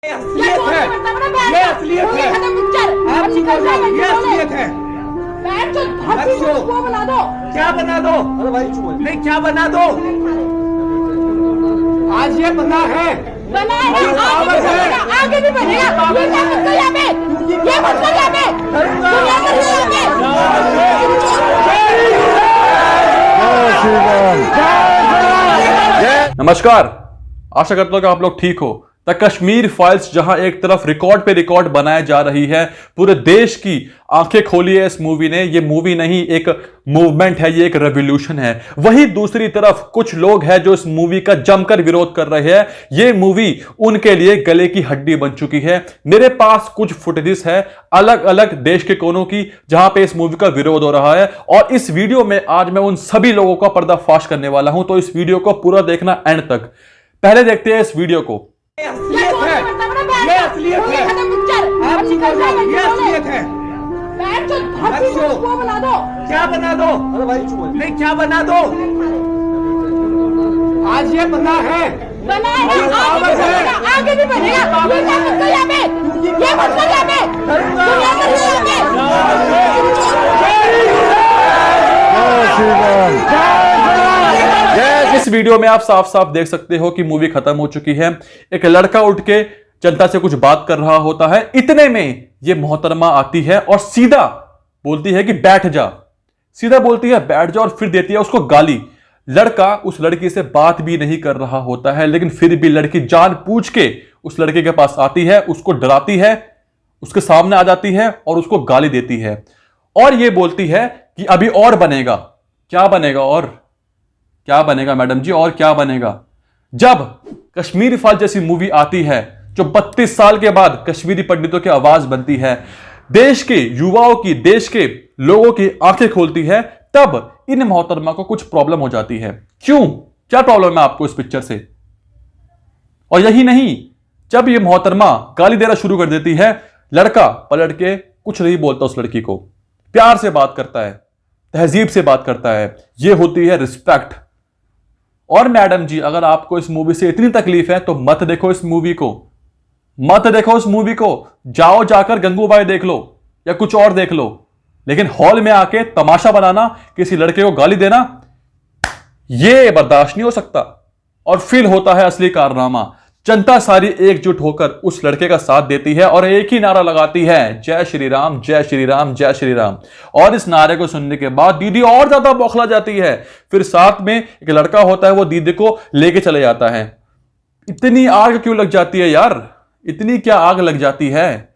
असलियत है, ये असलियत है। आप चुप हो जाओ, ये असलियत है। बना दो, क्या बना दो? अरे भाई चुप नहीं, क्या बना दो? आज ये बना है, आगे भी बनेगा। नमस्कार, आशा करता हूं कि आप लोग ठीक हो। द कश्मीर फाइल्स जहां एक तरफ रिकॉर्ड पे रिकॉर्ड बनाए जा रही है, पूरे देश की आंखें खोली है इस मूवी ने। ये मूवी नहीं, एक मूवमेंट है, ये एक रेवोल्यूशन है। वहीं दूसरी तरफ कुछ लोग हैं जो इस मूवी का जमकर विरोध कर रहे हैं। ये मूवी उनके लिए गले की हड्डी बन चुकी है। मेरे पास कुछ फुटेजेस है अलग अलग देश के कोनों की जहां पे इस मूवी का विरोध हो रहा है, और इस वीडियो में आज मैं उन सभी लोगों का पर्दाफाश करने वाला हूं। तो इस वीडियो को पूरा देखना एंड तक। पहले देखते हैं इस वीडियो को। असलियत है, ये असलियत है। आप चुप हो जाओ, ये असलियत है। बना दो, क्या बना दो? अरे भाई चुप नहीं, क्या बना दो? आज ये बना है, आगे भी बनेगा। इस वीडियो में आप साफ साफ देख सकते हो कि मूवी खत्म हो चुकी है। एक लड़का उठ के जनता से कुछ बात कर रहा होता है, इतने में ये मोहतरमा आती है और सीधा बोलती है कि बैठ जा। सीधा बोलती है बैठ जा और फिर देती है उसको गाली। लड़का उस लड़की से बात भी नहीं कर रहा होता है, लेकिन फिर भी लड़की जानबूझ के उस लड़के के पास आती है, उसको डराती है, उसके सामने आ जाती है और उसको गाली देती है। और ये बोलती है कि अभी और बनेगा। क्या बनेगा? और क्या बनेगा मैडम जी, और क्या बनेगा? जब कश्मीर फाइल जैसी मूवी आती है जो 32 साल के बाद कश्मीरी पंडितों की आवाज बनती है, देश के युवाओं की, देश के लोगों की आंखें खोलती है, तब इन मोहतरमा को कुछ प्रॉब्लम हो जाती है। क्यों? क्या प्रॉब्लम है आपको इस पिक्चर से? और यही नहीं, जब ये मोहतरमा गाली देना शुरू कर देती है, लड़का पलट के कुछ नहीं बोलता, उस लड़की को प्यार से बात करता है, तहजीब से बात करता है। यह होती है रिस्पेक्ट। और मैडम जी, अगर आपको इस मूवी से इतनी तकलीफ है तो मत देखो इस मूवी को, मत देखो इस मूवी को। जाओ जाकर गंगूबाई देख लो या कुछ और देख लो, लेकिन हॉल में आके तमाशा बनाना, किसी लड़के को गाली देना, यह बर्दाश्त नहीं हो सकता। और फिर होता है असली कारनामा। जनता सारी एकजुट होकर उस लड़के का साथ देती है और एक ही नारा लगाती है, जय श्री राम, जय श्री राम, जय श्री राम। और इस नारे को सुनने के बाद दीदी और ज्यादा बौखला जाती है। फिर साथ में एक लड़का होता है, वो दीदी को लेके चले जाता है। इतनी आग क्यों लग जाती है यार? इतनी क्या आग लग जाती है?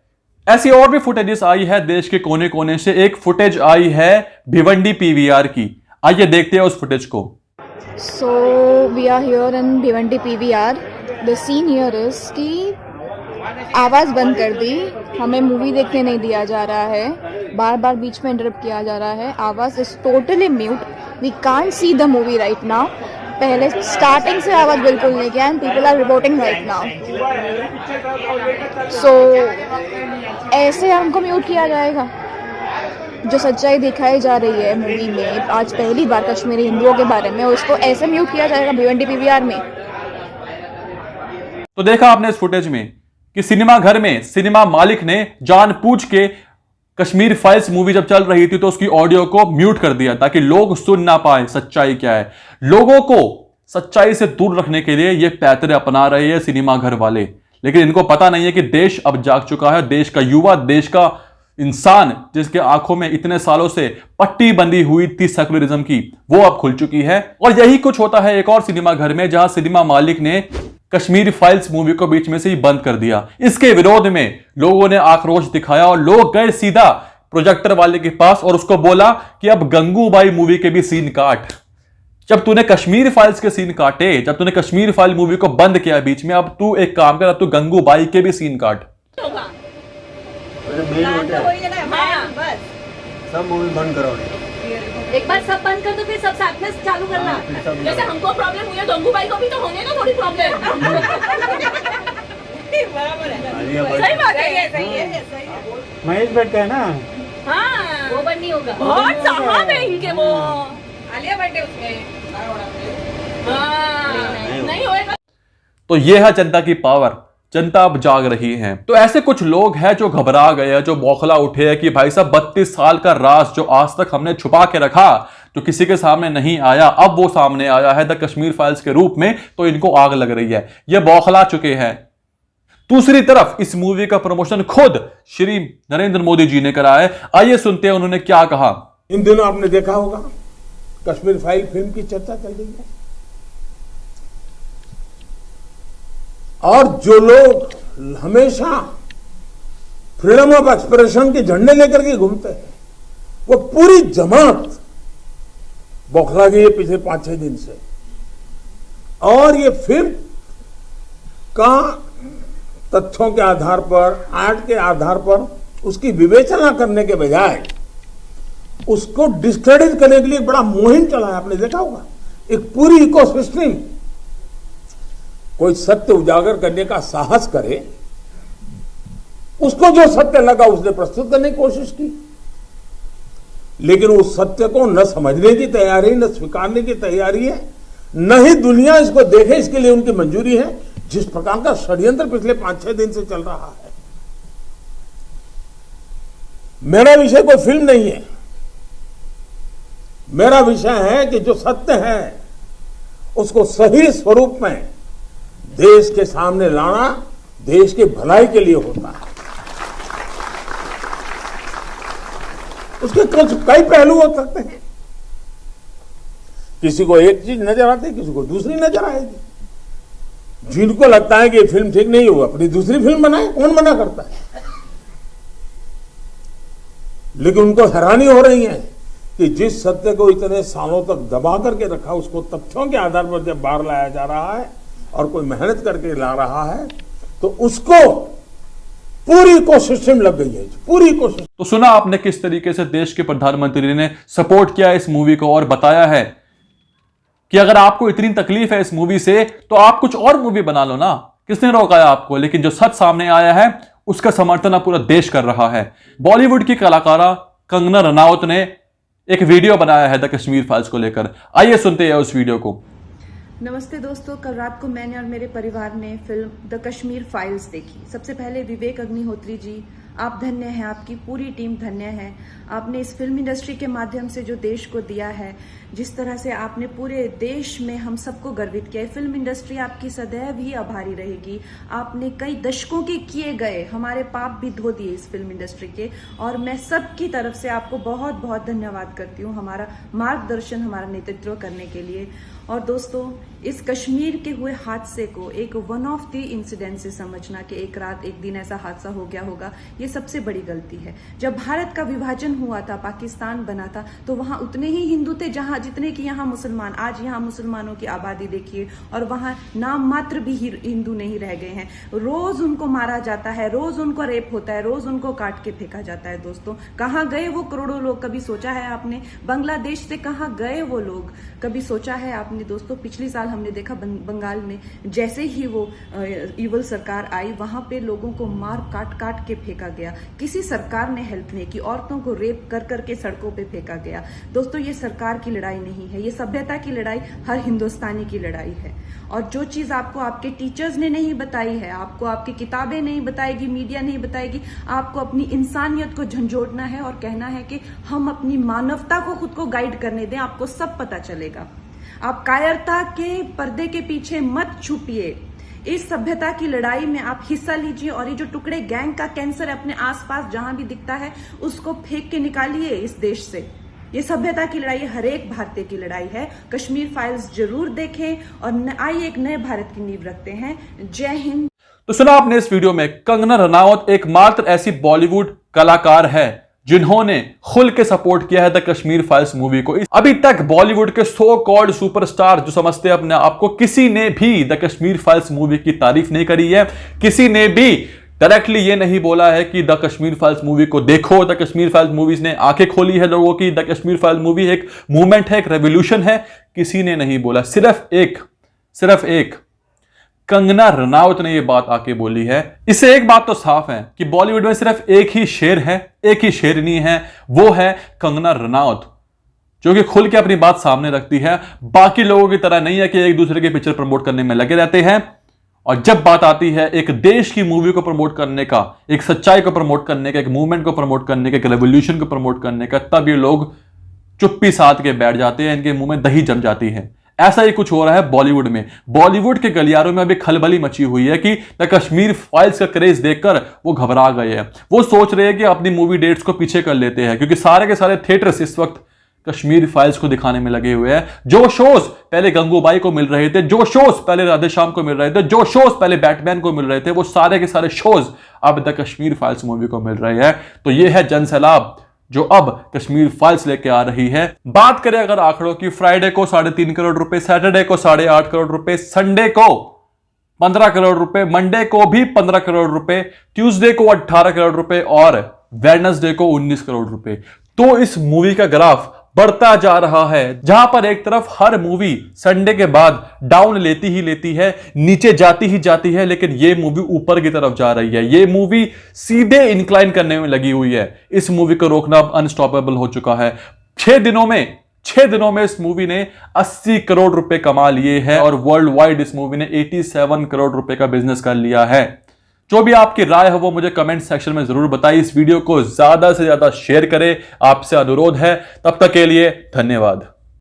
ऐसी और भी फुटेजेस आई है देश के कोने कोने से। एक फुटेज आई है भिवंडी पीवीआर की। आइए देखते हैं उस फुटेज को। So we are here in Bhiwandi PVR. The scene here is कि आवाज़ बंद कर दी, हमें मूवी देखने नहीं दिया जा रहा है, बार बार बीच में इंटरप्ट किया जा रहा है, आवाज़ is totally mute, we can't see the movie right now. पहले स्टार्टिंग से आवाज़ बिल्कुल नहीं किया and people are reporting right now. So ऐसे हमको म्यूट किया जाएगा? जो सच्चाई दिखाई जा रही है मूवी में आज पहली बार कश्मीरी हिंदुओं के बारे में, उसको ऐसे म्यूट किया जाएगा भिवंडी PVR में? तो देखा आपने इस फुटेज में कि सिनेमा घर में सिनेमा मालिक ने जानबूझ के कश्मीर फाइल्स मूवी जब चल रही थी तो उसकी ऑडियो को म्यूट कर दिया ताकि लोग सुन ना पाए सच्चाई क्या है। लोगों को सच्चाई से दूर रखने के लिए ये पैतरे अपना रहे हैं सिनेमा घर वाले, लेकिन इनको पता नहीं है कि देश अब जाग चुका है। देश का युवा, देश का इंसान, जिसके आंखों में इतने सालों से पट्टी बंधी हुई थी सेकुलरिज्म की, वो अब खुल चुकी है। और यही कुछ होता है एक और सिनेमा घर में, जहां सिनेमा मालिक ने कश्मीर फाइल्स मूवी को बीच में से ही बंद कर दिया। इसके विरोध में लोगों ने आक्रोश दिखाया और लोग गए सीधा प्रोजेक्टर वाले के पास और उसको बोला कि अब गंगूबाई मूवी के भी सीन काट। जब तूने कश्मीर फाइल्स के सीन काटे, जब तूने कश्मीर फाइल मूवी को बंद किया बीच में, अब तू एक काम कर, अब तू गंगूबाई के भी सीन काट। सब मूवी बंद करो। एक बार सब बंद कर दो, फिर सब साथ में चालू करना। जैसे हमको प्रॉब्लम हुई है, गंगूबाई को भी तो होने ना थोड़ी प्रॉब्लम। बराबर है, सही बात है, सही है। महेश भट्ट का है ना? हाँ, वो बंद नहीं होगा। बहुत साहब है इनके वो। आलिया भट्ट है उसमें। हाँ, नहीं होएगा। तो यह है जनता की पावर। जनता अब जाग रही है। तो ऐसे कुछ लोग हैं जो घबरा गए, जो बौखला उठे हैं कि भाई साहब 32 साल का राज जो आज तक हमने छुपा के रखा, जो किसी के सामने नहीं आया, अब वो सामने आया है द कश्मीर फाइल्स के रूप में, तो इनको आग लग रही है, ये बौखला चुके हैं। दूसरी तरफ इस मूवी का प्रमोशन खुद श्री नरेंद्र मोदी जी ने करा है। आइए सुनते हैं उन्होंने क्या कहा। इन दिनों आपने देखा होगा कश्मीर फाइल फिल्म की चर्चा चल रही है, और जो लोग हमेशा फ्रीडम ऑफ एक्सप्रेशन के झंडे लेकर के घूमते हैं, वो पूरी जमात बौखला गई है पिछले 5-6 दिन से। और ये फिल्म का तथ्यों के आधार पर, आर्ट के आधार पर उसकी विवेचना करने के बजाय उसको डिस्क्रेडिट करने के लिए बड़ा मुहिम चला है। आपने देखा होगा एक पूरी इकोसिस्टम, कोई सत्य उजागर करने का साहस करे, उसको जो सत्य लगा उसने प्रस्तुत करने की कोशिश की, लेकिन उस सत्य को न समझने की तैयारी, न स्वीकारने की तैयारी है, न ही दुनिया इसको देखे इसके लिए उनकी मंजूरी है। जिस प्रकार का षड्यंत्र पिछले 5-6 दिन से चल रहा है। मेरा विषय कोई फिल्म नहीं है, मेरा विषय है कि जो सत्य है उसको सही स्वरूप में देश के सामने लाना देश की भलाई के लिए होता है। उसके कई पहलू हो सकते हैं, किसी को एक चीज नजर आती है, किसी को दूसरी नजर आएगी। जिनको लगता है कि ये फिल्म ठीक नहीं हुआ, अपनी दूसरी फिल्म बनाए, कौन मना करता है। लेकिन उनको हैरानी हो रही है कि जिस सत्य को इतने सालों तक दबा करके रखा, उसको तथ्यों के आधार पर जब बाहर लाया जा रहा है और कोई मेहनत करके ला रहा है, तो उसको पूरी इकोसिस्टम लग गई है, पूरी इकोसिस्टम। तो सुना आपने किस तरीके से देश के प्रधानमंत्री ने सपोर्ट किया इस मूवी को और बताया है कि अगर आपको इतनी तकलीफ है इस मूवी से तो आप कुछ और मूवी बना लो ना, किसने रोकाया आपको। लेकिन जो सच सामने आया है उसका समर्थन अब पूरा देश कर रहा है। बॉलीवुड की कलाकारा कंगना रनावत ने एक वीडियो बनाया है द कश्मीर फाइल्स को लेकर, आइए सुनते हैं उस वीडियो को। नमस्ते दोस्तों, कल रात को मैंने और मेरे परिवार ने फिल्म द कश्मीर फाइल्स देखी। सबसे पहले विवेक अग्निहोत्री जी, आप धन्य हैं, आपकी पूरी टीम धन्य है। आपने इस फिल्म इंडस्ट्री के माध्यम से जो देश को दिया है, जिस तरह से आपने पूरे देश में हम सबको गर्वित किया है, फिल्म इंडस्ट्री आपकी सदैव ही आभारी रहेगी। आपने कई दशकों के किए गए हमारे पाप भी धो दिए इस फिल्म इंडस्ट्री के, और मैं सबकी तरफ से आपको बहुत बहुत धन्यवाद करती हूँ हमारा मार्गदर्शन, हमारा नेतृत्व करने के लिए। और दोस्तों, इस कश्मीर के हुए हादसे को एक वन ऑफ द इंसिडेंट से समझना कि एक रात एक दिन ऐसा हादसा हो गया होगा, ये सबसे बड़ी गलती है। जब भारत का विभाजन हुआ था, पाकिस्तान बना था, तो वहां उतने ही हिंदू थे जहां जितने कि यहाँ मुसलमान। आज यहाँ मुसलमानों की आबादी देखिए, और वहां नाम मात्र भी हिंदू नहीं रह गए हैं। रोज उनको मारा जाता है, रोज उनको रेप होता है, रोज उनको काट के फेंका जाता है। दोस्तों, कहाँ गए वो करोड़ों लोग? कभी सोचा है आपने? बांग्लादेश से कहाँ गए वो लोग? कभी सोचा है आपने? दोस्तों, पिछले साल हमने देखा बंगाल में जैसे ही वो ईवल सरकार आई, वहां पे लोगों को मार काट के फेंका गया। किसी सरकार ने हेल्प नहीं की, औरतों को रेप कर करके सड़कों पे फेंका गया। दोस्तों, ये सरकार की लड़ाई नहीं है, ये सभ्यता की लड़ाई, हर हिंदुस्तानी की लड़ाई है। और जो चीज आपको आपके टीचर्स ने नहीं बताई है, आपको आपकी किताबें नहीं बताएगी, मीडिया नहीं बताएगी, आपको अपनी इंसानियत को झंझोड़ना है और कहना है कि हम अपनी मानवता को खुद को गाइड करने दें, आपको सब पता चलेगा। आप कायरता के पर्दे के पीछे मत छुपिए। इस सभ्यता की लड़ाई में आप हिस्सा लीजिए, और ये जो टुकड़े गैंग का कैंसर अपने आसपास जहां भी दिखता है, उसको फेंक के निकालिए इस देश से। ये सभ्यता की लड़ाई हर एक भारतीय की लड़ाई है। कश्मीर फाइल्स जरूर देखें और आइए एक नए भारत की नींव रखते हैं। जय हिंद। तो सुना आपने इस वीडियो में, कंगना रनावत एकमात्र ऐसी बॉलीवुड कलाकार है जिन्होंने खुल के सपोर्ट किया है द कश्मीर फाइल्स मूवी को। अभी तक बॉलीवुड के सो कॉल्ड सुपरस्टार जो समझते हैं अपने आप को, किसी ने भी द कश्मीर फाइल्स मूवी की तारीफ नहीं करी है। किसी ने भी डायरेक्टली ये नहीं बोला है कि द कश्मीर फाइल्स मूवी को देखो। द कश्मीर फाइल्स मूवीज ने आंखें खोली है लोगों की। द कश्मीर फाइल्स मूवी एक मूवमेंट है, एक रेवोल्यूशन है। किसी ने नहीं बोला। सिर्फ एक कंगना रनावत ने यह बात आके बोली है। इससे एक बात तो साफ है कि बॉलीवुड में सिर्फ एक ही शेर है, एक ही शेरनी है, वो है कंगना रनावत, जो कि खुल के अपनी बात सामने रखती है। बाकी लोगों की तरह नहीं है कि एक दूसरे के पिक्चर प्रमोट करने में लगे रहते हैं और जब बात आती है एक देश की मूवी को प्रमोट करने का, एक सच्चाई को प्रमोट करने का, एक मूवमेंट को प्रमोट करने का, एक रेवोल्यूशन को प्रमोट करने का, तब ये लोग चुप्पी साध के बैठ जाते हैं, इनके मुंह में दही जम जाती है। ऐसा ही कुछ हो रहा है बॉलीवुड में। बॉलीवुड के गलियारों में अभी खलबली मची हुई है कि द कश्मीर फाइल्स का क्रेज देखकर वो घबरा गए हैं। वो सोच रहे हैं कि अपनी मूवी डेट्स को पीछे कर लेते हैं, क्योंकि सारे के सारे थिएटर्स इस वक्त कश्मीर फाइल्स को दिखाने में लगे हुए हैं। जो शोज पहले गंगूबाई को मिल रहे थे, जो शोज पहले राधेश्याम को मिल रहे थे, जो शोज पहले बैटमैन को मिल रहे थे, वो सारे के सारे शोज अब द कश्मीर फाइल्स मूवी को मिल रहे हैं। तो ये है जन सैलाब जो अब कश्मीर फाइल्स लेके आ रही है। बात करें अगर आंकड़ों की, फ्राइडे को 3.5 करोड़ रुपए, सैटरडे को 8.5 करोड़ रुपए, संडे को 15 करोड़ रुपए, मंडे को भी 15 करोड़ रुपए, ट्यूसडे को 18 करोड़ रुपए और वेडनेसडे को 19 करोड़ रुपए। तो इस मूवी का ग्राफ बढ़ता जा रहा है, जहां पर एक तरफ हर मूवी संडे के बाद डाउन लेती ही लेती है, नीचे जाती ही जाती है, लेकिन ये मूवी ऊपर की तरफ जा रही है। ये मूवी सीधे इंक्लाइन करने में लगी हुई है। इस मूवी को रोकना अब अनस्टॉपेबल हो चुका है। 6 दिनों में इस मूवी ने 80 करोड़ रुपए कमा लिए हैं और वर्ल्ड वाइड इस मूवी ने 87 करोड़ रुपए का बिजनेस कर लिया है। जो भी आपकी राय हो वो मुझे कमेंट सेक्शन में जरूर बताइए। इस वीडियो को ज्यादा से ज्यादा शेयर करें, आपसे अनुरोध है। तब तक के लिए धन्यवाद।